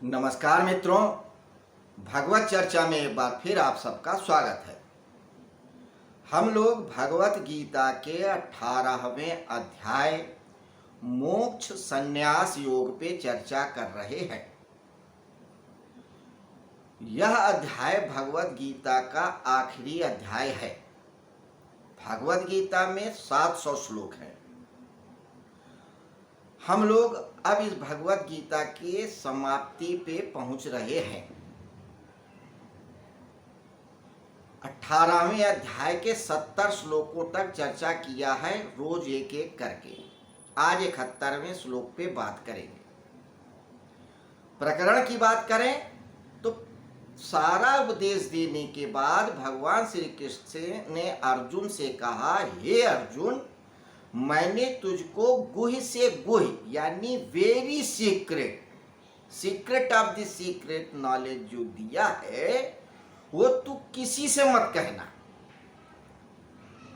नमस्कार मित्रों, भगवत चर्चा में एक बार फिर आप सबका स्वागत है। हम लोग भगवत गीता के 18वें अध्याय मोक्ष संन्यास योग पे चर्चा कर रहे हैं। यह अध्याय भगवत गीता का आखिरी अध्याय है। भगवत गीता में 700 श्लोक हैं। हम लोग अब इस भगवत गीता के समाप्ति पे पहुंच रहे हैं। 18वें अध्याय के 70 श्लोकों तक चर्चा किया है, रोज एक एक करके। आज 71वें श्लोक पे बात करेंगे। प्रकरण की बात करें तो सारा उपदेश देने के बाद भगवान श्री कृष्ण ने अर्जुन से कहा, हे अर्जुन, मैंने तुझको गुह्य से गुह्य यानी very secret of the secret knowledge जो दिया है वो तू किसी से मत कहना।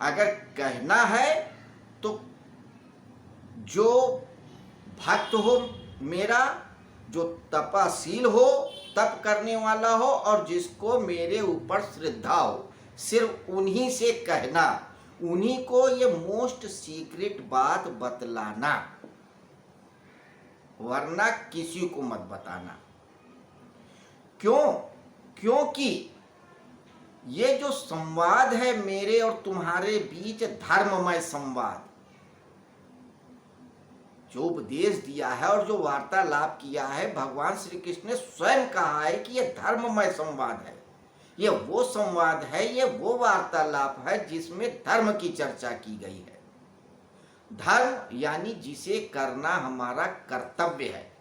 अगर कहना है तो जो भक्त हो मेरा, जो तपशील हो, तप करने वाला हो और जिसको मेरे ऊपर श्रद्धा हो, सिर्फ उन्हीं से कहना, उन्हीं को ये मोस्ट सीक्रेट बात बतलाना, वरना किसी को मत बताना। क्यों? क्योंकि ये जो संवाद है मेरे और तुम्हारे बीच, धर्ममय संवाद, जो उपदेश दिया है और जो वार्तालाप किया है, भगवान श्री कृष्ण ने स्वयं कहा है कि यह धर्ममय संवाद है। ये वो संवाद है, ये वो वार्तालाप है जिसमें धर्म की चर्चा की गई है। धर्म यानी जिसे करना हमारा कर्तव्य है,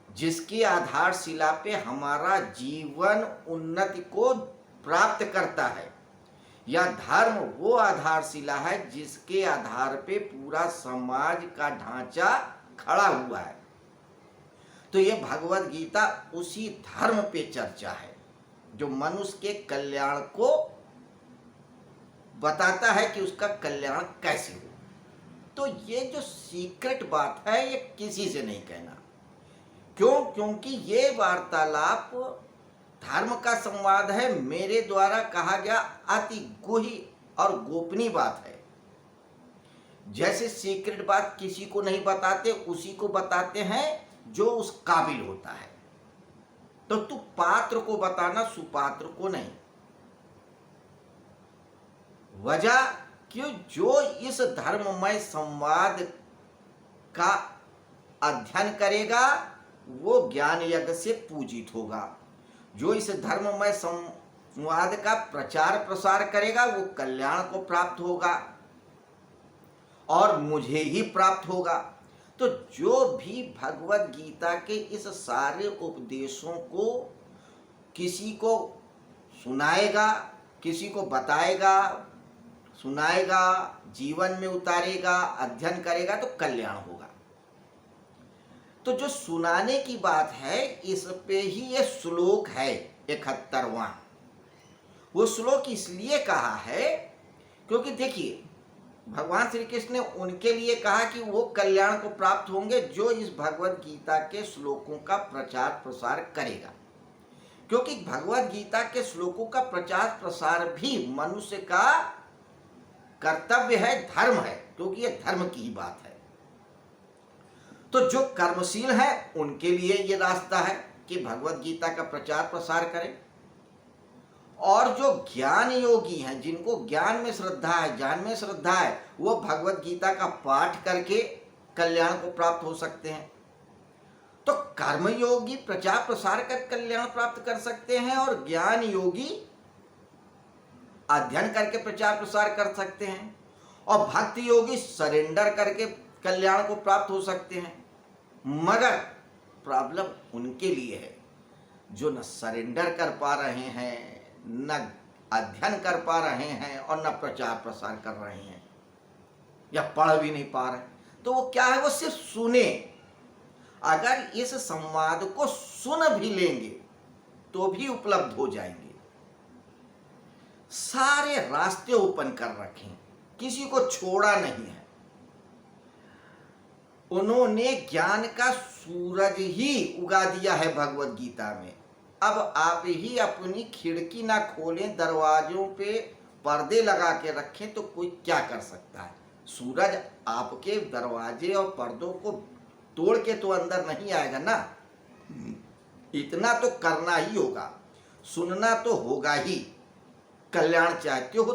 जिसकी आधारशिला पे हमारा जीवन उन्नति को प्राप्त करता है, या धर्म वो आधारशिला है जिसके आधार पे पूरा समाज का ढांचा खड़ा हुआ है। तो ये भगवत गीता उसी धर्म पे चर्चा है जो मनुष्य के कल्याण को बताता है कि उसका कल्याण कैसे हो। तो ये जो सीक्रेट बात है ये किसी से नहीं कहना। क्यों? क्योंकि ये वार्तालाप धर्म का संवाद है, मेरे द्वारा कहा गया अति गुह्य और गोपनीय बात है। जैसे सीक्रेट बात किसी को नहीं बताते, उसी को बताते हैं जो उस काबिल होता है। तो तू पात्र को बताना, सुपात्र को नहीं। वजह क्यों? जो इस धर्ममय संवाद का अध्ययन करेगा वो ज्ञान यज्ञ से पूजित होगा। जो इस धर्ममय संवाद का प्रचार प्रसार करेगा वो कल्याण को प्राप्त होगा और मुझे ही प्राप्त होगा। तो जो भी भगवत गीता के इस सारे उपदेशों को किसी को सुनाएगा, किसी को बताएगा, सुनाएगा, जीवन में उतारेगा, अध्ययन करेगा, तो कल्याण होगा। तो जो सुनाने की बात है, इस पे ही ये श्लोक है 71वां। वो श्लोक इसलिए कहा है क्योंकि देखिए, भगवान श्री कृष्ण ने उनके लिए कहा कि वो कल्याण को प्राप्त होंगे जो इस भगवत गीता के श्लोकों का प्रचार प्रसार करेगा। क्योंकि भगवत गीता के श्लोकों का प्रचार प्रसार भी मनुष्य का कर्तव्य है, धर्म है, क्योंकि ये धर्म की ही बात है। तो जो कर्मशील है उनके लिए ये रास्ता है कि भगवत गीता का प्रचार प्रसार करें, और जो ज्ञान योगी हैं, जिनको ज्ञान में श्रद्धा है, ज्ञान में श्रद्धा है, वो भगवत गीता का पाठ करके कल्याण को प्राप्त हो सकते हैं। तो कर्म योगी प्रचार प्रसार कर कल्याण प्राप्त कर सकते हैं और ज्ञान योगी अध्ययन करके प्रचार प्रसार कर सकते हैं, और भक्ति योगी सरेंडर करके कल्याण को प्राप्त हो सकते हैं। मगर प्रॉब्लम उनके लिए है जो न सरेंडर कर पा रहे हैं, न अध्ययन कर पा रहे हैं और न प्रचार प्रसार कर रहे हैं, या पढ़ भी नहीं पा रहे। तो वो क्या है, वो सिर्फ सुने। अगर इस संवाद को सुन भी लेंगे तो भी उपलब्ध हो जाएंगे। सारे रास्ते ओपन कर रखे, किसी को छोड़ा नहीं है। उन्होंने ज्ञान का सूरज ही उगा दिया है भगवत गीता में। अब आप ही अपनी खिड़की ना खोलें, दरवाजों पे पर्दे लगा के रखें तो कोई क्या कर सकता है। सूरज आपके दरवाजे और पर्दों को तोड़ के तो अंदर नहीं आएगा ना। इतना तो करना ही होगा, सुनना तो होगा ही, कल्याण चाहते हो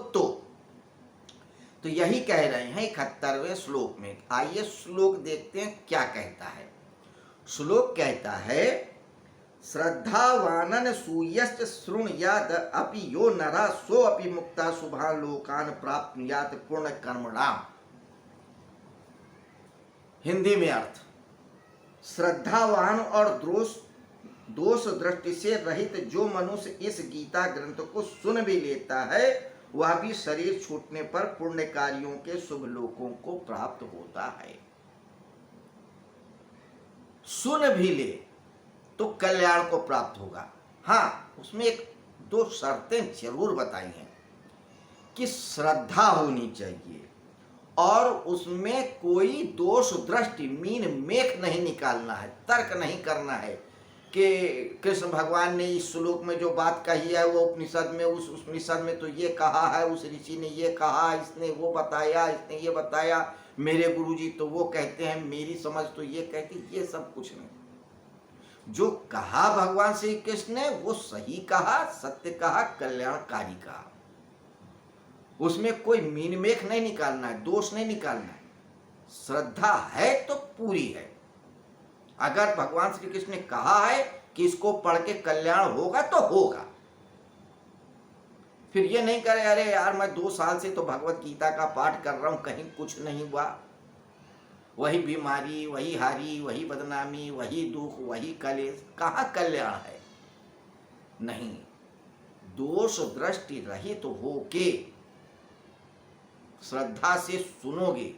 तो यही कह रहे हैं 71वें श्लोक में। आइए श्लोक देखते हैं क्या कहता है। श्लोक कहता है, श्रद्धावानन सूयश्च शृणुयाद अपि यो नरः सो अपि मुक्ता शुभान् लोकान् प्राप्नुयात् पूर्ण कर्मणाम्। हिंदी में अर्थ, श्रद्धावान और दोष दृष्टि से रहित जो मनुष्य इस गीता ग्रंथ को सुन भी लेता है, वह भी शरीर छूटने पर पुण्य कार्यों के शुभ लोकों को प्राप्त होता है। सुन भी ले तो कल्याण को प्राप्त होगा। हाँ, उसमें एक दो शर्तें जरूर बताई हैं कि श्रद्धा होनी चाहिए और उसमें कोई दोष दृष्टि मीन मेख नहीं निकालना है, तर्क नहीं करना है कि कृष्ण भगवान ने इस श्लोक में जो बात कही है वो उपनिषद में, उस उपनिषद में तो ये कहा है, उस ऋषि ने ये कहा, इसने वो बताया, इसने ये बताया, मेरे गुरुजी तो वो कहते हैं, मेरी समझ तो ये कहती। ये सब कुछ नहीं। जो कहा भगवान श्री कृष्ण ने वो सही कहा, सत्य कहा, कल्याणकारी कहा। उसमें कोई मीन मेख नहीं निकालना है, दोष नहीं निकालना है। श्रद्धा है तो पूरी है। अगर भगवान श्री कृष्ण ने कहा है कि इसको पढ़ के कल्याण होगा तो होगा। फिर ये नहीं करे अरे यार मैं 2 साल से तो भगवत गीता का पाठ कर रहा हूं, कहीं कुछ नहीं हुआ, वही बीमारी, वही हारी, वही बदनामी, वही दुख, वही कलेश, कहाँ कल्याण है। नहीं, दोष दृष्टि रहित तो होके श्रद्धा से सुनोगे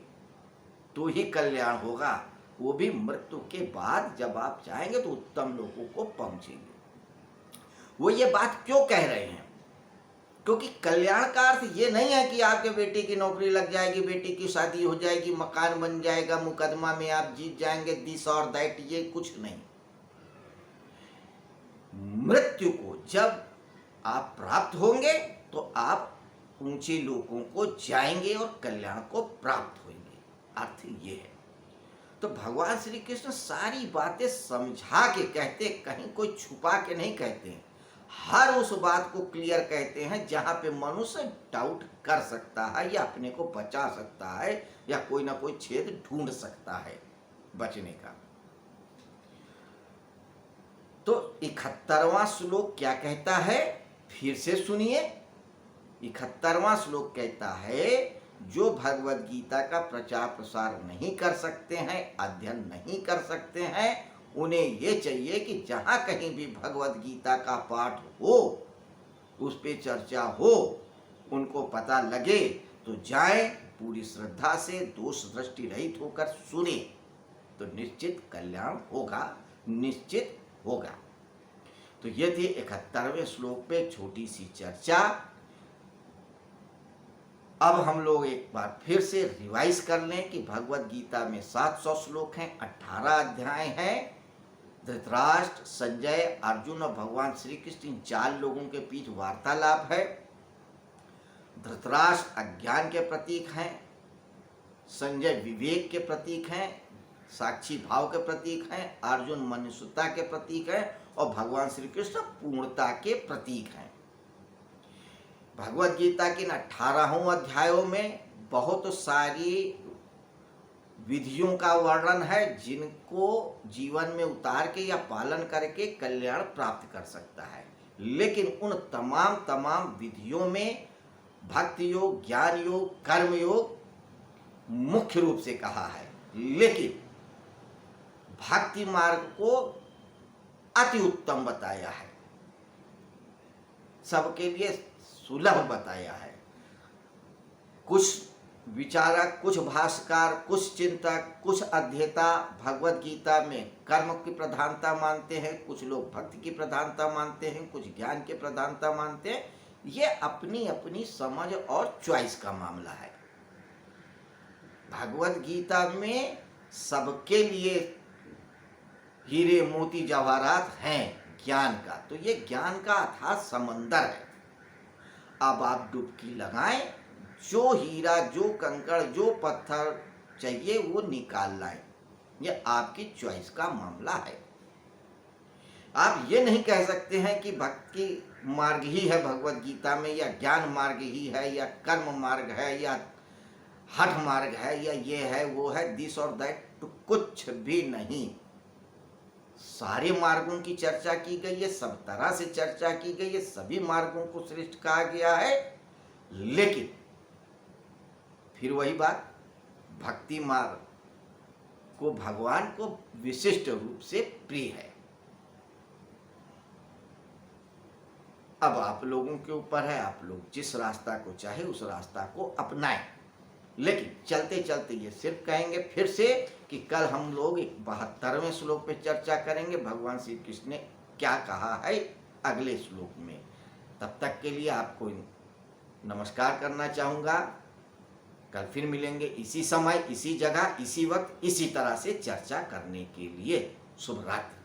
तो ही कल्याण होगा। वो भी मृत्यु के बाद जब आप जाएंगे तो उत्तम लोगों को पहुंचेंगे। वो ये बात क्यों कह रहे हैं? क्योंकि कल्याण का अर्थ ये नहीं है कि आपके बेटे की नौकरी लग जाएगी, बेटी की शादी हो जाएगी, मकान बन जाएगा, मुकदमा में आप जीत जाएंगे, दिस और दैट, ये कुछ नहीं। मृत्यु को जब आप प्राप्त होंगे तो आप ऊंचे लोगों को जाएंगे और कल्याण को प्राप्त होंगे। अर्थ ये है। तो भगवान श्री कृष्ण सारी बातें समझा के कहते, कहीं कोई छुपा के नहीं कहते हैं। हर उस बात को क्लियर कहते हैं जहां पे मनुष्य डाउट कर सकता है या अपने को बचा सकता है या कोई ना कोई छेद ढूंढ सकता है बचने का। तो 71वां श्लोक क्या कहता है, फिर से सुनिए। 71वां श्लोक कहता है, जो भगवत गीता का प्रचार प्रसार नहीं कर सकते हैं, अध्ययन नहीं कर सकते हैं, उन्हें ये चाहिए कि जहां कहीं भी भगवत गीता का पाठ हो, उस पे चर्चा हो, उनको पता लगे तो जाएं, पूरी श्रद्धा से दोष दृष्टि रहित होकर सुने तो निश्चित कल्याण होगा, निश्चित होगा। तो ये थी 71वें श्लोक पे छोटी सी चर्चा। अब हम लोग एक बार फिर से रिवाइज कर लें कि भगवत गीता में 700 श्लोक हैं, 18 अध्याय हैं। धृतराष्ट्र, संजय, अर्जुन और भगवान श्री कृष्ण, इन 4 लोगों के बीच वार्तालाप है। धृतराष्ट्र अज्ञान के प्रतीक हैं, संजय विवेक के प्रतीक हैं, साक्षी भाव के प्रतीक हैं, अर्जुन मनुष्यता के प्रतीक हैं और भगवान श्री कृष्ण पूर्णता के प्रतीक हैं। भगवत गीता के 18 अध्यायों में बहुत सारी विधियों का वर्णन है जिनको जीवन में उतार के या पालन करके कल्याण प्राप्त कर सकता है। लेकिन उन तमाम विधियों में भक्ति योग, ज्ञान योग, कर्म योग मुख्य रूप से कहा है, लेकिन भक्ति मार्ग को अति उत्तम बताया है, सबके लिए सुलभ बताया है। कुछ विचारक, कुछ भाष्यकार, कुछ चिंतक, कुछ अध्येता भगवत गीता में कर्म की प्रधानता मानते हैं, कुछ लोग भक्ति की प्रधानता मानते हैं, कुछ ज्ञान की प्रधानता मानते हैं। ये अपनी अपनी समझ और चॉइस का मामला है। भगवत गीता में सबके लिए हीरे मोती जवाहरात हैं ज्ञान का। तो ये ज्ञान का अथाह समंदर है। अब आप डुबकी लगाएं, जो हीरा, जो कंकड़, जो पत्थर चाहिए वो निकाल लाएं। ये आपकी चॉइस का मामला है। आप ये नहीं कह सकते हैं कि भक्ति मार्ग ही है भगवत गीता में, या ज्ञान मार्ग ही है, या कर्म मार्ग है, या हठ मार्ग है, या ये है वो है, दिस और दैट। तो कुछ भी नहीं। सारे मार्गों की चर्चा की गई है, सब तरह से चर्चा की गई है, सभी मार्गों को श्रेष्ठ कहा गया है। लेकिन फिर वही बात, भक्ति मार्ग को भगवान को विशिष्ट रूप से प्रिय है। अब आप लोगों के ऊपर है, आप लोग जिस रास्ता को चाहे उस रास्ता को अपनाएं। लेकिन चलते चलते ये सिर्फ कहेंगे फिर से कि कल हम लोग 72वें श्लोक पे चर्चा करेंगे, भगवान श्री कृष्ण ने क्या कहा है अगले श्लोक में। तब तक के लिए आपको नमस्कार करना चाहूँगा। कल फिर मिलेंगे इसी समय, इसी जगह, इसी वक्त, इसी तरह से चर्चा करने के लिए। शुभ रात्रि।